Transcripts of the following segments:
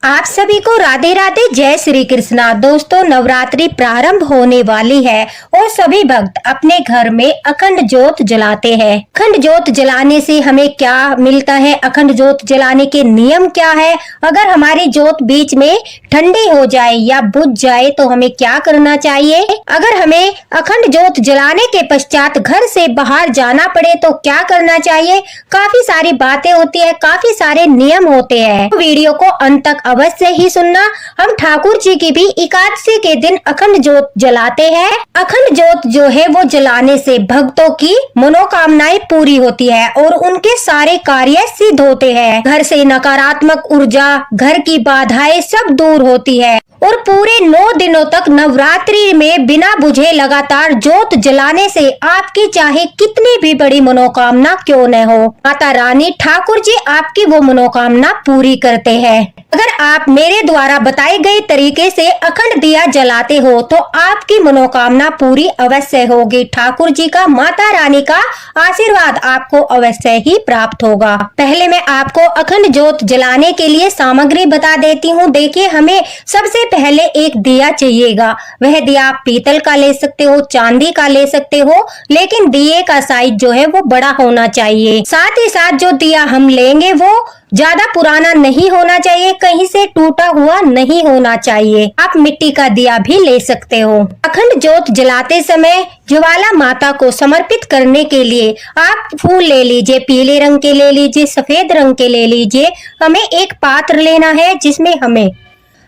आप सभी को राधे राधे, जय श्री कृष्णा। दोस्तों, नवरात्रि प्रारंभ होने वाली है और सभी भक्त अपने घर में अखंड ज्योत जलाते हैं। अखंड ज्योत जलाने से हमें क्या मिलता है, अखंड ज्योत जलाने के नियम क्या है, अगर हमारी ज्योत बीच में ठंडी हो जाए या बुझ जाए तो हमें क्या करना चाहिए, अगर हमें अखंड ज्योत जलाने के पश्चात घर से बाहर जाना पड़े तो क्या करना चाहिए। काफी सारी बातें होती है, काफी सारे नियम होते हैं। वीडियो को अंत तक अवश्य ही सुनना। हम ठाकुर जी की भी एकादशी के दिन अखंड ज्योत जलाते हैं। अखंड ज्योत जो है वो जलाने से भक्तों की मनोकामनाएं पूरी होती है और उनके सारे कार्य सिद्ध होते हैं। घर से नकारात्मक ऊर्जा, घर की बाधाएं सब दूर होती है और पूरे 9 दिनों तक नवरात्रि में बिना बुझे लगातार ज्योत जलाने से आपकी चाहे कितनी भी बड़ी मनोकामना क्यों न हो, माता रानी ठाकुर जी आपकी वो मनोकामना पूरी करते हैं। अगर आप मेरे द्वारा बताए गए तरीके से अखंड दिया जलाते हो तो आपकी मनोकामना पूरी अवश्य होगी। ठाकुर जी का, माता रानी का आशीर्वाद आपको अवश्य ही प्राप्त होगा। पहले मैं आपको अखंड ज्योत जलाने के लिए सामग्री बता देती हूँ। देखिए, हमें सबसे पहले एक दिया चाहिएगा। वह दिया आप पीतल का ले सकते हो, चांदी का ले सकते हो, लेकिन दिए का साइज जो है वो बड़ा होना चाहिए। साथ ही साथ जो दिया हम लेंगे वो ज्यादा पुराना नहीं होना चाहिए, कहीं से टूटा हुआ नहीं होना चाहिए। आप मिट्टी का दिया भी ले सकते हो। अखंड ज्योत जलाते समय ज्वाला माता को समर्पित करने के लिए आप फूल ले लीजिए, पीले रंग के ले लीजिए, सफेद रंग के ले लीजिए। हमें एक पात्र लेना है जिसमें हमें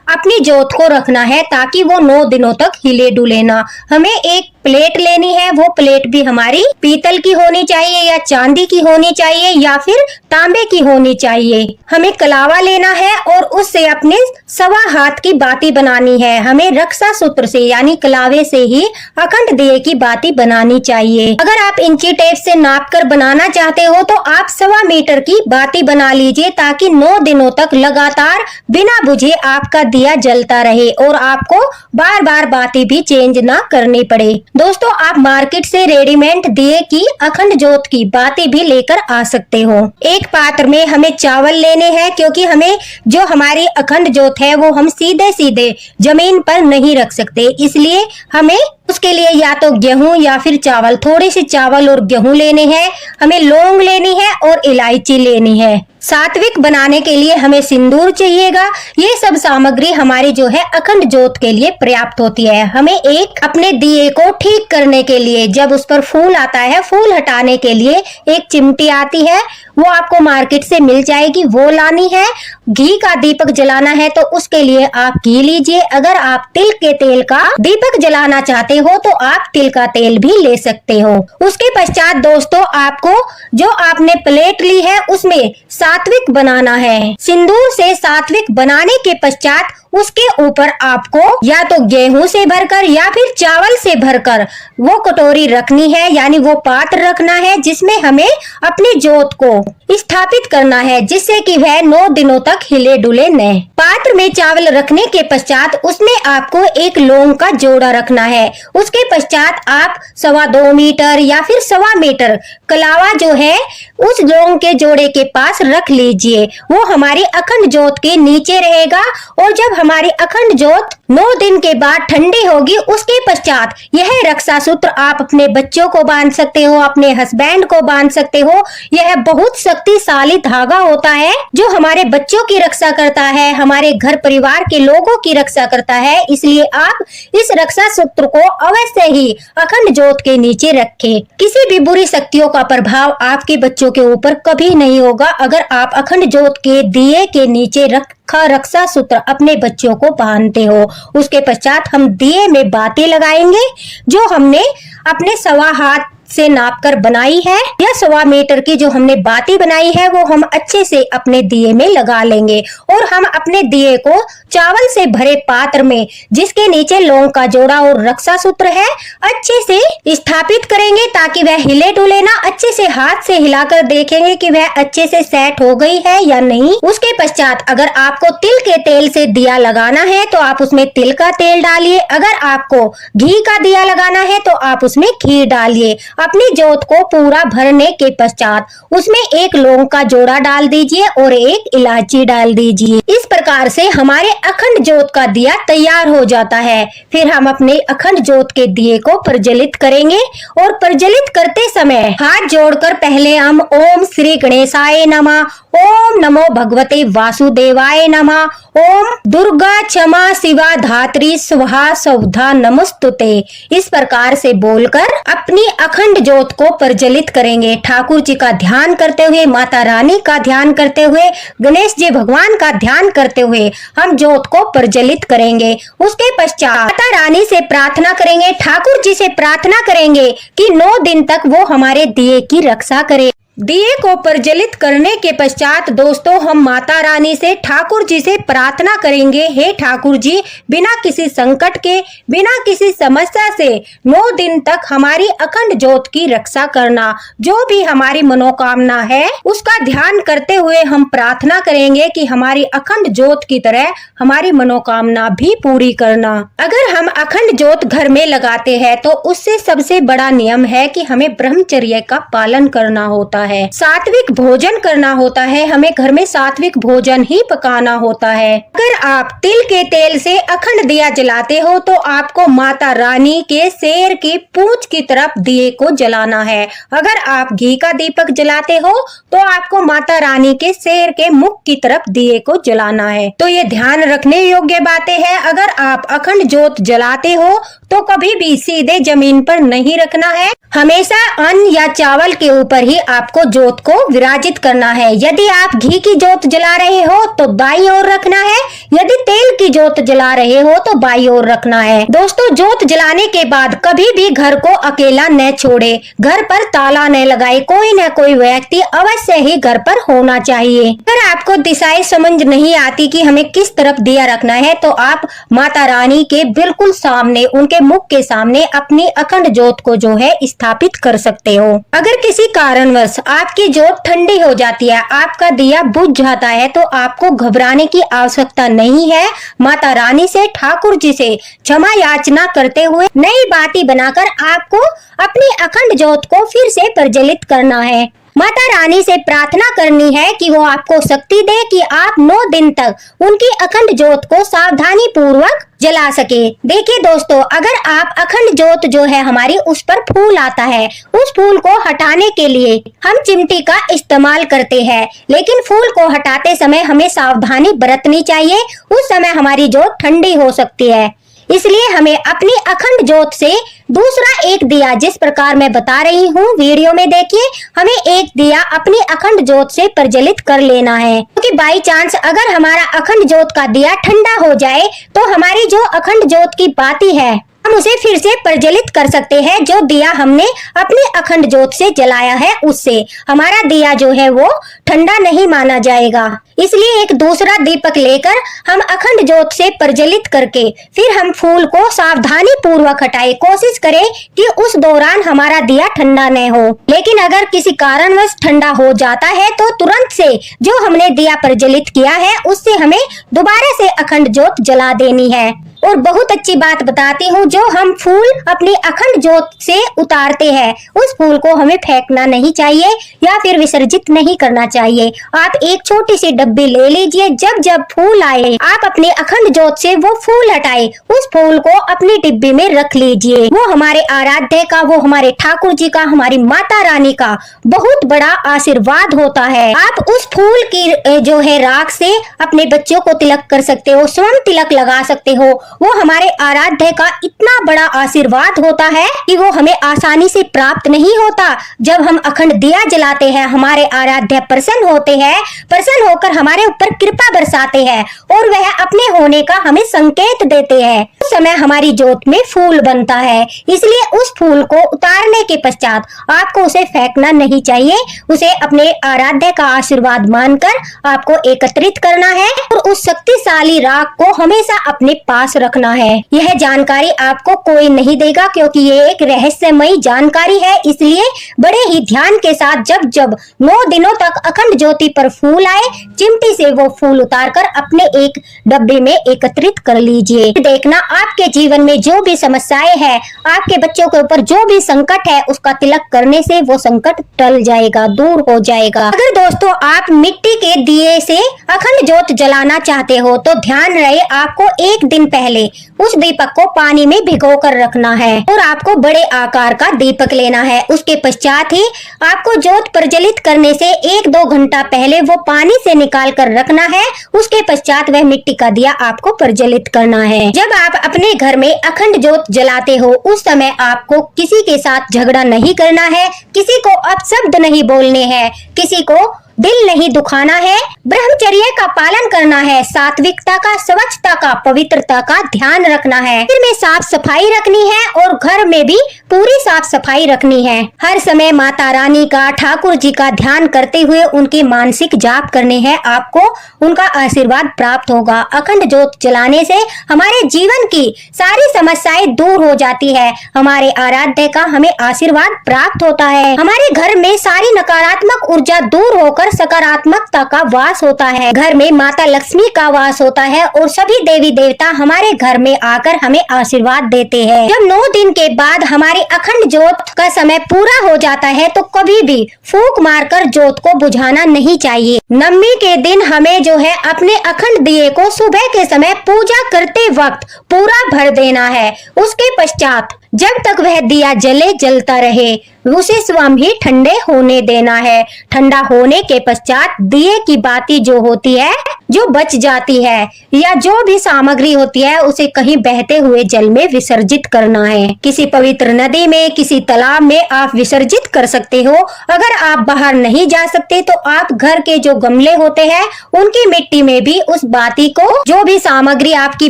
अपनी ज्योत को रखना है ताकि वो 9 दिनों तक हिले डुले ना। हमें एक प्लेट लेनी है, वो प्लेट भी हमारी पीतल की होनी चाहिए या चांदी की होनी चाहिए या फिर तांबे की होनी चाहिए। हमें कलावा लेना है और उससे अपने 1.25 हाथ की बाती बनानी है। हमें रक्षा सूत्र से यानी कलावे से ही अखंड दिए की बाती बनानी चाहिए। अगर आप इंची टेप से नाप कर बनाना चाहते हो तो आप 1.25 मीटर की बाती बना लीजिए ताकि 9 दिनों तक लगातार बिना बुझे आपका दिया जलता रहे और आपको बार बार बाती भी चेंज ना करनी पड़े। दोस्तों, आप मार्केट से रेडीमेड दिए की अखंड ज्योत की बाती भी लेकर आ सकते हो। एक पात्र में हमें चावल लेने हैं क्योंकि हमें जो हमारी अखंड ज्योत है वो हम सीधे सीधे जमीन पर नहीं रख सकते, इसलिए हमें उसके लिए या तो गेहूं या फिर चावल, थोड़े से चावल और गेहूं लेने हैं। हमें लौंग लेनी है और इलायची लेनी है। सात्विक बनाने के लिए हमें सिंदूर चाहिएगा। ये सब सामग्री हमारी जो है अखंड ज्योत के लिए पर्याप्त होती है। हमें एक अपने दिए को ठीक करने के लिए, जब उस पर फूल आता है, फूल हटाने के लिए एक चिमटी आती है, वो आपको मार्केट से मिल जाएगी, वो लानी है। घी का दीपक जलाना है तो उसके लिए आप घी लीजिए। अगर आप तिल के तेल का दीपक जलाना चाहते हो तो आप तिल का तेल भी ले सकते हो। उसके पश्चात दोस्तों, आपको जो आपने प्लेट ली है उसमें सात्विक बनाना है। सिंदूर से सात्विक बनाने के पश्चात उसके ऊपर आपको या तो गेहूं से भरकर या फिर चावल से भरकर वो कटोरी रखनी है, यानी वो पात्र रखना है जिसमें हमें अपनी ज्योत को स्थापित करना है, जिससे कि वह 9 दिनों तक हिले डुले न। पात्र में चावल रखने के पश्चात उसमें आपको एक लौंग का जोड़ा रखना है। उसके पश्चात आप 2.25 मीटर या फिर 1.25 मीटर कलावा जो है उस लौंग के जोड़े के पास रख लीजिए। वो हमारी अखंड ज्योत के नीचे रहेगा और जब हमारी अखंड ज्योत 9 दिन के बाद ठंडी होगी उसके पश्चात यह रक्षा सूत्र आप अपने बच्चों को बांध सकते हो, अपने हस्बैंड को बांध सकते हो। यह बहुत शक्तिशाली धागा होता है जो हमारे बच्चों की रक्षा करता है, हमारे घर परिवार के लोगों की रक्षा करता है। इसलिए आप इस रक्षा सूत्र को अवश्य ही अखंड ज्योत के नीचे रखें। किसी भी बुरी शक्तियों का प्रभाव आपके बच्चों के ऊपर कभी नहीं होगा अगर आप अखंड ज्योत के दिए के नीचे रक्षा सूत्र अपने बच्चों को बांधते हो। उसके पश्चात हम दिए में बातें लगाएंगे जो हमने अपने 1.25 हाथ से नापकर बनाई है। यह 1.25 मीटर की जो हमने बाती बनाई है वो हम अच्छे से अपने दिए में लगा लेंगे और हम अपने दिए को चावल से भरे पात्र में, जिसके नीचे लौंग का जोड़ा और रक्षा सूत्र है, अच्छे से स्थापित करेंगे ताकि वह हिले डुले ना। अच्छे से हाथ से हिलाकर देखेंगे कि वह अच्छे से सेट हो गई है या नहीं। उसके पश्चात अगर आपको तिल के तेल से दिया लगाना है तो आप उसमें तिल का तेल डालिए। अगर आपको घी का दिया लगाना है तो आप उसमें घी डालिए। अपनी जोत को पूरा भरने के पश्चात उसमें एक लौंग का जोड़ा डाल दीजिए और एक इलायची डाल दीजिए। इस प्रकार से हमारे अखंड जोत का दिया तैयार हो जाता है। फिर हम अपने अखंड जोत के दिए को प्रज्वलित करेंगे और प्रज्वलित करते समय हाथ जोड़कर पहले हम ओम श्री गणेशाय नमः, ओम नमो भगवते वासुदेवाय नमः, ओम दुर्गा क्षमा शिवा धात्री स्वाहा सौधा नमस्तुते, इस प्रकार से बोलकर अपनी अखंड जोत को प्रज्वलित करेंगे। ठाकुर जी का ध्यान करते हुए, माता रानी का ध्यान करते हुए, गणेश जी भगवान का ध्यान करते हुए हम जोत को प्रज्वलित करेंगे। उसके पश्चात माता रानी से प्रार्थना करेंगे, ठाकुर जी से प्रार्थना करेंगे कि 9 दिन तक वो हमारे दिए की रक्षा करे। दिए को प्रज्वलित करने के पश्चात दोस्तों हम माता रानी से, ठाकुर जी से प्रार्थना करेंगे, हे ठाकुर जी बिना किसी संकट के, बिना किसी समस्या से 9 दिन तक हमारी अखंड जोत की रक्षा करना। जो भी हमारी मनोकामना है उसका ध्यान करते हुए हम प्रार्थना करेंगे कि हमारी अखंड जोत की तरह हमारी मनोकामना भी पूरी करना। अगर हम अखंड जोत घर में लगाते हैं तो उससे सबसे बड़ा नियम है कि हमें ब्रह्मचर्य का पालन करना होता है, सात्विक भोजन करना होता है, हमें घर में सात्विक भोजन ही पकाना होता है। अगर आप तिल के तेल से अखंड दिया जलाते हो तो आपको माता रानी के शेर की पूंछ की तरफ दिए को जलाना है। अगर आप घी का दीपक जलाते हो तो आपको माता रानी के शेर के मुख की तरफ दिए को जलाना है। तो ये ध्यान रखने योग्य बातें हैं। अगर आप अखंड जोत जलाते हो तो कभी भी सीधे जमीन पर नहीं रखना है, हमेशा अन्न या चावल के ऊपर ही आपको जोत को विराजित करना है। यदि आप घी की जोत जला रहे हो तो दाईं ओर रखना है, यदि तेल की जोत जला रहे हो तो बाईं ओर रखना है। दोस्तों जोत जलाने के बाद कभी भी घर को अकेला न छोड़े, घर पर ताला न लगाए, कोई न कोई व्यक्ति अवश्य ही घर पर होना चाहिए। अगर आपको दिशाएं समझ नहीं आती कि हमें किस तरफ दिया रखना है तो आप माता रानी के बिल्कुल सामने, उनके मुख के सामने अपनी अखंड जोत को जो है स्थापित कर सकते हो। अगर किसी कारणवश आपकी जोत ठंडी हो जाती है, आपका दिया बुझ जाता है तो आपको घबराने की आवश्यकता नहीं है। माता रानी से, ठाकुर जी से क्षमा याचना करते हुए नई बाती बनाकर आपको अपनी अखंड जोत को फिर से प्रज्वलित करना है। माता रानी से प्रार्थना करनी है कि वो आपको शक्ति दे कि आप 9 दिन तक उनकी अखंड जोत को सावधानी पूर्वक जला सके। देखिए दोस्तों, अगर आप अखंड जोत जो है हमारी, उस पर फूल आता है, उस फूल को हटाने के लिए हम चिमटी का इस्तेमाल करते हैं, लेकिन फूल को हटाते समय हमें सावधानी बरतनी चाहिए। उस समय हमारी जोत ठंडी हो सकती है, इसलिए हमें अपनी अखंड जोत से दूसरा एक दिया, जिस प्रकार मैं बता रही हूँ वीडियो में देखिए, हमें एक दिया अपनी अखंड जोत से प्रज्वलित कर लेना है। क्योंकि बाई चांस अगर हमारा अखंड जोत का दिया ठंडा हो जाए तो हमारी जो अखंड जोत की बाती है हम उसे फिर से प्रज्वलित कर सकते हैं। जो दिया हमने अपनी अखंड जोत से जलाया है उससे हमारा दिया जो है वो ठंडा नहीं माना जाएगा। इसलिए एक दूसरा दीपक लेकर हम अखंड जोत से प्रज्वलित करके फिर हम फूल को सावधानी पूर्वक हटाए। कोशिश करें कि उस दौरान हमारा दिया ठंडा न हो। लेकिन अगर किसी कारणवश ठंडा हो जाता है तो तुरंत से जो हमने दिया प्रज्वलित किया है उससे हमें दोबारा से अखंड जोत जला देनी है। और बहुत अच्छी बात बताती हूँ, जो हम फूल अपनी अखंड जोत से उतारते हैं उस फूल को हमें फेंकना नहीं चाहिए या फिर विसर्जित नहीं करना चाहिए। आप एक छोटी सी डब्बी ले लीजिए, जब जब फूल आए आप अपने अखंड जोत से वो फूल हटाए, उस फूल को अपनी डिब्बी में रख लीजिए। वो हमारे आराध्य का, वो हमारे ठाकुर जी का, हमारी माता रानी का बहुत बड़ा आशीर्वाद होता है। आप उस फूल की जो है राख से अपने बच्चों को तिलक कर सकते हो, स्वयं तिलक लगा सकते हो। वो हमारे आराध्य का इतना बड़ा आशीर्वाद होता है कि वो हमें आसानी से प्राप्त नहीं होता। जब हम अखंड दिया जलाते हैं हमारे आराध्य प्रसन्न होते हैं, प्रसन्न होकर हमारे ऊपर कृपा बरसाते हैं और वह अपने होने का हमें संकेत देते हैं। उस समय हमारी जोत में फूल बनता है। इसलिए उस फूल को उतारने के पश्चात आपको उसे फेंकना नहीं चाहिए, उसे अपने आराध्य का आशीर्वाद मानकर आपको एकत्रित करना है और उस शक्तिशाली राख को हमेशा अपने पास रखना है। यह जानकारी आपको कोई नहीं देगा क्योंकि ये एक रहस्यमयी जानकारी है। इसलिए बड़े ही ध्यान के साथ जब जब 9 दिनों तक अखंड ज्योति पर फूल आए, चिमटी से वो फूल उतारकर अपने एक डब्बे में एकत्रित कर लीजिए। देखना आपके जीवन में जो भी समस्याएं हैं, आपके बच्चों के ऊपर जो भी संकट है, उसका तिलक करने से वो संकट टल जाएगा, दूर हो जाएगा। अगर दोस्तों आप मिट्टी के दिए से अखंड ज्योत जलाना चाहते हो तो ध्यान रहे, आपको एक दिन पहले उस दीपक को पानी में भिगो कर रखना है और आपको बड़े आकार का दीपक लेना है। उसके पश्चात ही आपको ज्योत प्रज्वलित करने से 1-2 घंटा पहले वो पानी से निकाल कर रखना है। उसके पश्चात वह मिट्टी का दिया आपको प्रज्वलित करना है। जब आप अपने घर में अखंड ज्योत जलाते हो उस समय आपको किसी के साथ झगड़ा नहीं करना है, किसी को अपशब्द नहीं बोलने हैं, किसी को दिल नहीं दुखाना है, ब्रह्मचर्य का पालन करना है, सात्विकता का, स्वच्छता का, पवित्रता का ध्यान रखना है। घर में साफ सफाई रखनी है और घर में भी पूरी साफ सफाई रखनी है। हर समय माता रानी का, ठाकुर जी का ध्यान करते हुए उनके मानसिक जाप करने हैं। आपको उनका आशीर्वाद प्राप्त होगा। अखंड ज्योत जलाने से हमारे जीवन की सारी समस्याएं दूर हो जाती है। हमारे आराध्य का हमें आशीर्वाद प्राप्त होता है। हमारे घर में सारी नकारात्मक ऊर्जा दूर होकर सकारात्मकता का वास होता है। घर में माता लक्ष्मी का वास होता है और सभी देवी देवता हमारे घर में आकर हमें आशीर्वाद देते हैं। जब 9 दिन के बाद हमारी अखंड ज्योत का समय पूरा हो जाता है तो कभी भी फूंक मारकर ज्योत को बुझाना नहीं चाहिए। नवमी के दिन हमें जो है अपने अखंड दिए को सुबह के समय पूजा करते वक्त पूरा भर देना है। उसके पश्चात जब तक वह दिया जलता रहे उसे स्वयं ही ठंडे होने देना है। ठंडा होने के पश्चात दिए की बाती जो होती है, जो बच जाती है या जो भी सामग्री होती है, उसे कहीं बहते हुए जल में विसर्जित करना है। किसी पवित्र नदी में, किसी तालाब में आप विसर्जित कर सकते हो। अगर आप बाहर नहीं जा सकते तो आप घर के जो गमले होते हैं उनकी मिट्टी में भी उस बाती को, जो भी सामग्री आपकी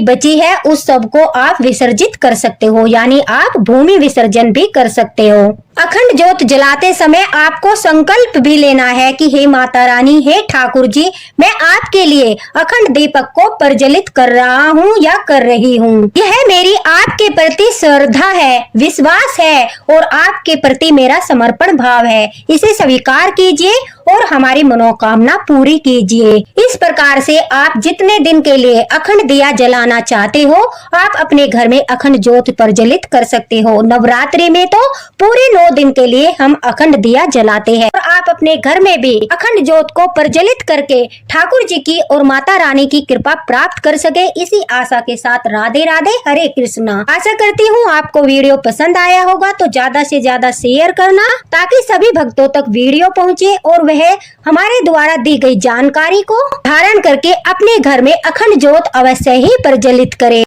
बची है, उस सब को आप विसर्जित कर सकते हो, यानी आप भूमि विसर्जन भी कर सकते हो। अखंड ज्योत जलाते समय आपको संकल्प भी लेना है कि हे माता रानी, हे ठाकुर जी, मैं आपके लिए अखंड दीपक को प्रज्वलित कर रहा हूँ या कर रही हूँ। यह मेरी आपके प्रति श्रद्धा है, विश्वास है और आपके प्रति मेरा समर्पण भाव है। इसे स्वीकार कीजिए और हमारी मनोकामना पूरी कीजिए। इस प्रकार से आप जितने दिन के लिए अखंड दिया जलाना चाहते हो, आप अपने घर में अखंड ज्योत प्रज्वलित कर सकते हो। नवरात्रि में तो पूरे 9 दिन के लिए हम अखंड दिया जलाते हैं और आप अपने घर में भी अखंड ज्योत को प्रज्वलित करके ठाकुर जी की और माता रानी की कृपा प्राप्त कर सके। इसी आशा के साथ राधे राधे, हरे कृष्णा। आशा करती हूँ आपको वीडियो पसंद आया होगा, तो ज्यादा से ज्यादा शेयर करना ताकि सभी भक्तों तक वीडियो पहुँचे और वह हमारे द्वारा दी गई जानकारी को धारण करके अपने घर में अखंड ज्योत अवश्य ही प्रज्वलित करें।